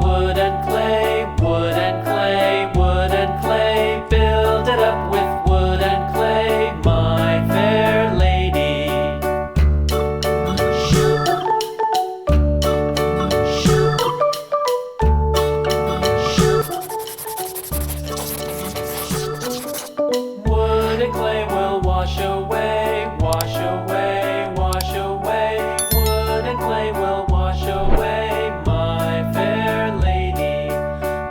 wood and clay, wood and clay, wood and clay. Build it up with wood and clay, my fair lady. Wood and clay will wash away, wash away, wash away. Wood and clay will wash away, my fair lady.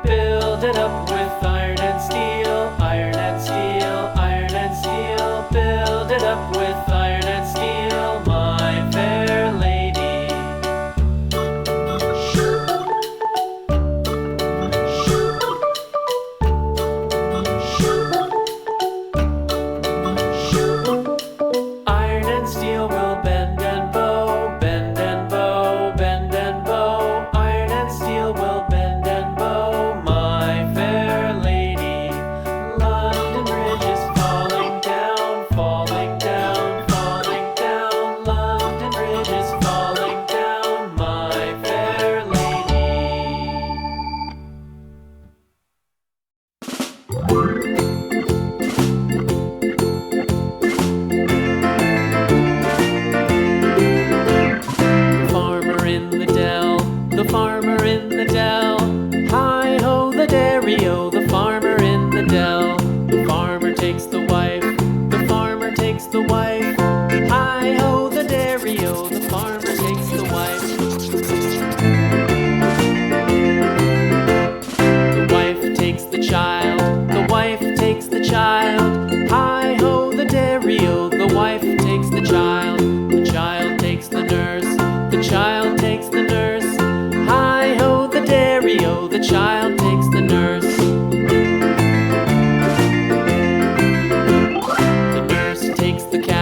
Build it up with iron and steel, iron and steel, iron and steel. Build it up with iron and steel, my fair lady. Iron and steel will bend and bow, bend and bow, bend and bow. Iron and steel will bend and bow, my fair lady. London Bridge is falling down, falling down, falling down. London Bridge is falling down, my fair lady. Farmer in the dell, the farmer in the dell. Hi-ho the dairy-o, the farmer in the dell. The farmer takes the wife, the farmer takes the wife. Hi-ho the dairy-o, the farmer takes the wife. The wife takes the child, the wife takes the child. Hi-ho the dairy-o, the wife takes the child. The child takes the nurse, the child takes the nurse. Hi-ho the dairy-o, the child takes the nurse. The nurse takes the cat.